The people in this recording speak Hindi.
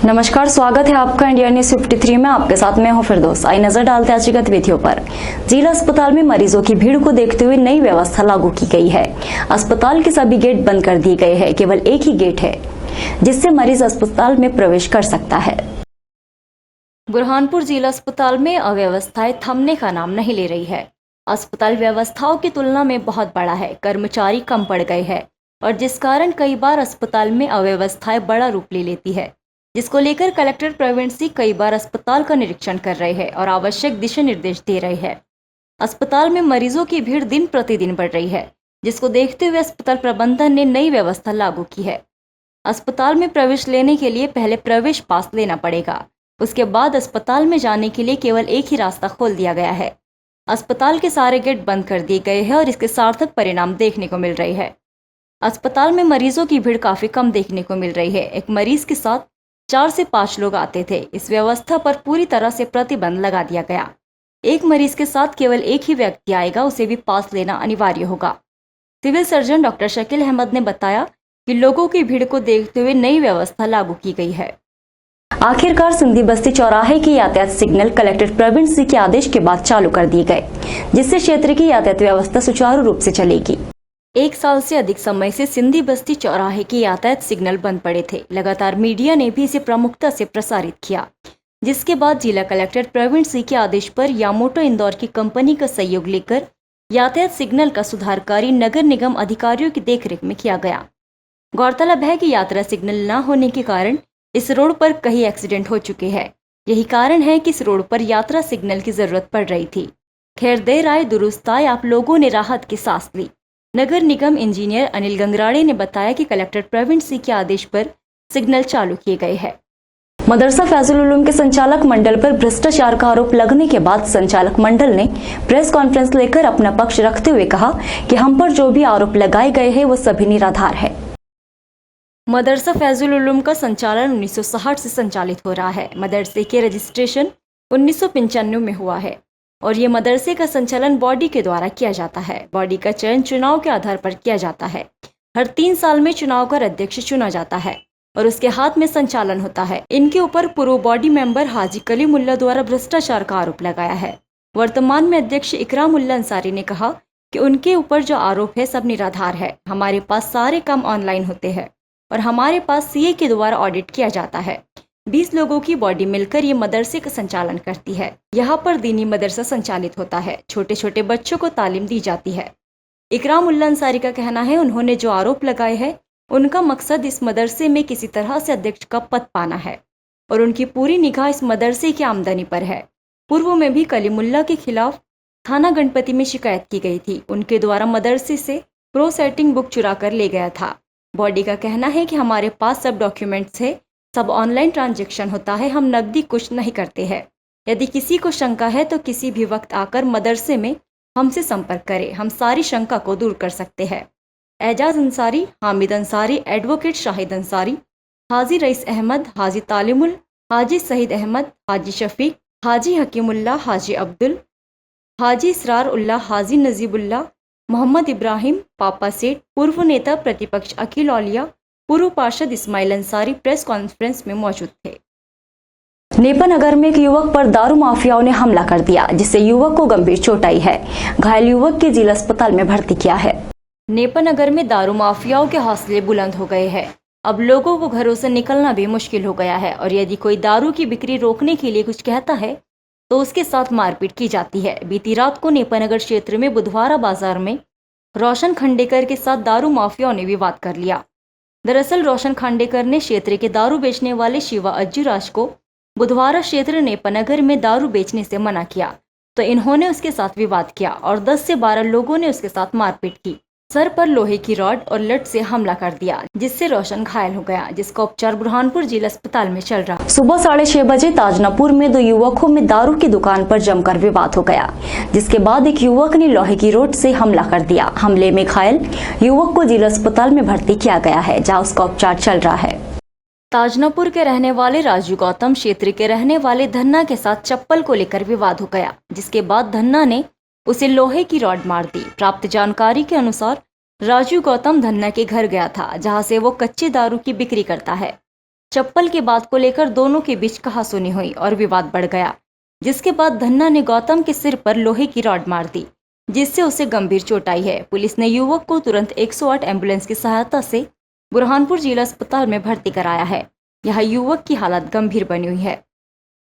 नमस्कार, स्वागत है आपका इंडिया न्यूज 53 में। आपके साथ मैं हूं फिरदौस। आई नजर डालते हैं आज की गतिविधियों पर। जिला अस्पताल में मरीजों की भीड़ को देखते हुए नई व्यवस्था लागू की गई है। अस्पताल के सभी गेट बंद कर दिए गए हैं। केवल एक ही गेट है जिससे मरीज अस्पताल में प्रवेश कर सकता है। बुरहानपुर जिला अस्पताल में अव्यवस्थाएं थमने का नाम नहीं ले रही है। अस्पताल व्यवस्थाओं की तुलना में बहुत बड़ा है। कर्मचारी कम पड़ गए हैं और जिस कारण कई बार अस्पताल में अव्यवस्थाएं बड़ा रूप ले लेती है, जिसको लेकर कलेक्टर प्रवीण सिंह कई बार अस्पताल का निरीक्षण कर रहे हैं और आवश्यक दिशा निर्देश दे रहे हैं। अस्पताल में मरीजों की भीड़ दिन प्रतिदिन बढ़ रही है, जिसको देखते हुए अस्पताल प्रबंधन ने नई व्यवस्था लागू की है। अस्पताल में प्रवेश लेने के लिए पहले प्रवेश पास लेना पड़ेगा। उसके बाद अस्पताल में जाने के लिए केवल एक ही रास्ता खोल दिया गया है। अस्पताल के सारे गेट बंद कर दिए गए हैं और इसके सार्थक परिणाम देखने को मिल रहे हैं। अस्पताल में मरीजों की भीड़ काफी कम देखने को मिल रही है। एक मरीज के साथ 4 से 5 लोग आते थे। इस व्यवस्था पर पूरी तरह से प्रतिबंध लगा दिया गया। एक मरीज के साथ केवल एक ही व्यक्ति आएगा, उसे भी पास लेना अनिवार्य होगा। Civil surgeon doctor Shakeel Ahmed ने बताया कि लोगों की भीड़ को देखते हुए नई व्यवस्था लागू की गई है। आखिरकार सिंधी बस्ती चौराहे की यातायात सिग्नल कलेक्टर प्रवीण सिंह के आदेश के बाद चालू कर दिए गए, जिससे क्षेत्र की यातायात व्यवस्था सुचारू रूप से चलेगी। 1 साल से अधिक समय से सिंधी बस्ती चौराहे के यातायात सिग्नल बंद पड़े थे। लगातार मीडिया ने भी इसे प्रमुखता से प्रसारित किया, जिसके बाद जिला कलेक्टर प्रवीण सिंह के आदेश पर यामोटो इंदौर की कंपनी का सहयोग लेकर यातायात सिग्नल का सुधार कार्य नगर निगम अधिकारियों की देखरेख में किया गया। गौरतलब है कि यात्रा सिग्नल न होने के कारण इस रोड पर कई एक्सीडेंट हो चुके हैं। यही कारण है कि इस रोड पर यात्रा सिग्नल की जरूरत पड़ रही थी। खैर देर आए दुरुस्त आए, आप लोगों ने राहत की सांस ली। नगर निगम इंजीनियर अनिल गंगराड़े ने बताया कि कलेक्टर प्रवीण सिंह के आदेश पर सिग्नल चालू किए गए हैं। मदरसा फैजुल उलूम के संचालक मंडल पर भ्रष्टाचार का आरोप लगने के बाद संचालक मंडल ने प्रेस कॉन्फ्रेंस लेकर अपना पक्ष रखते हुए कहा कि हम पर जो भी आरोप लगाए गए हैं वो सभी निराधार है। मदरसा फैजुल उलूम का संचालन 1960 से संचालित हो रहा है। मदरसे के रजिस्ट्रेशन 1995 में हुआ है और ये मदरसे का संचालन बॉडी के द्वारा किया जाता है। बॉडी का चयन चुनाव के आधार पर किया जाता है। हर 3 साल में चुनाव कर अध्यक्ष चुना जाता है और उसके हाथ में संचालन होता है। इनके ऊपर पूर्व बॉडी मेंबर हाजी कलीमुल्ला द्वारा भ्रष्टाचार का आरोप लगाया है। वर्तमान में अध्यक्ष इकरामुल्ला अंसारी ने कहा कि उनके ऊपर जो आरोप है सब निराधार है। हमारे पास सारे काम ऑनलाइन होते हैं और हमारे पास सीए के द्वारा ऑडिट किया जाता है। 20 लोगों की बॉडी मिलकर ये मदरसे का संचालन करती है। यहाँ पर दीनी मदरसा संचालित होता है। छोटे छोटे बच्चों को तालीम दी जाती है। इकरामुल्ला अंसारी का कहना है उन्होंने जो आरोप लगाए हैं उनका मकसद इस मदरसे में किसी तरह से अध्यक्ष का पद पाना है और उनकी पूरी निगाह इस मदरसे की आमदनी पर है। पूर्व में भी कलीमुल्ला के खिलाफ थाना गणपति में शिकायत की गई थी। उनके द्वारा मदरसे से प्रो सेटिंग बुक चुरा कर ले गया था। बॉडी का कहना है कि हमारे पास सब डॉक्यूमेंट्स है, सब ऑनलाइन ट्रांजैक्शन होता है, हम नकदी कुछ नहीं करते हैं। यदि किसी को शंका है तो किसी भी वक्त आकर मदरसे में हमसे संपर्क करें, हम सारी शंका को दूर कर सकते हैं। एजाज अंसारी, हामिद अंसारी, एडवोकेट शाहिद अंसारी, हाजी रईस अहमद, हाजी तालिमुल, हाजी सईद अहमद, हाजी शफीक, हाजी हकीमुल्ला, हाजी अब्दुल, हाजी इसरार उल्लाह, हाजी नजीबुल्ला, मोहम्मद इब्राहिम, पापा सेठ, पूर्व नेता प्रतिपक्ष अखिल औलिया, पूर्व पार्षद इस्माइल अंसारी प्रेस कॉन्फ्रेंस में मौजूद थे। नेपानगर में एक युवक पर दारू माफियाओं ने हमला कर दिया, जिससे युवक को गंभीर चोट आई है। घायल युवक के जिला अस्पताल में भर्ती किया है। नेपानगर में दारू माफियाओं के हौसले बुलंद हो गए हैं। अब लोगों को घरों से निकलना भी मुश्किल हो गया है और यदि कोई दारू की बिक्री रोकने के लिए कुछ कहता है तो उसके साथ मारपीट की जाती है। बीती रात को नेपानगर क्षेत्र में बुधवारा बाजार में रोशन खंडेकर के साथ दारू माफियाओं ने विवाद कर लिया। दरअसल रोशन खांडेकर ने क्षेत्र के दारू बेचने वाले शिवा अज्जूराज को बुधवारा क्षेत्र नेपानगर में दारू बेचने से मना किया तो इन्होंने उसके साथ विवाद किया और 10 से 12 लोगों ने उसके साथ मारपीट की। सर पर लोहे की रॉड और लठ से हमला कर दिया, जिससे रोशन घायल हो गया, जिसका उपचार बुरहानपुर जिला अस्पताल में चल रहा। सुबह 6:30 बजे ताजनापुर में 2 युवकों में दारू की दुकान पर जमकर विवाद हो गया, जिसके बाद एक युवक ने लोहे की रॉड से हमला कर दिया। हमले में घायल युवक को जिला अस्पताल में भर्ती किया गया है, जहाँ उसका उपचार चल रहा है। ताजनापुर के रहने वाले राजू गौतम क्षेत्र के रहने वाले धन्ना के साथ चप्पल को लेकर विवाद हो गया, जिसके बाद धन्ना ने उसे लोहे की रॉड मार दी। प्राप्त जानकारी के अनुसार राजू गौतम धन्ना के घर गया था, जहां से वो कच्चे दारू की बिक्री करता है। चप्पल की बात को लेकर दोनों के बीच कहासुनी हुई और विवाद बढ़ गया, जिसके बाद धन्ना ने गौतम के सिर पर लोहे की रॉड मार दी, जिससे उसे गंभीर चोट आई है। पुलिस ने युवक को तुरंत 108 एम्बुलेंस की सहायता से बुरहानपुर जिला अस्पताल में भर्ती कराया है। यहाँ युवक की हालत गंभीर बनी हुई है।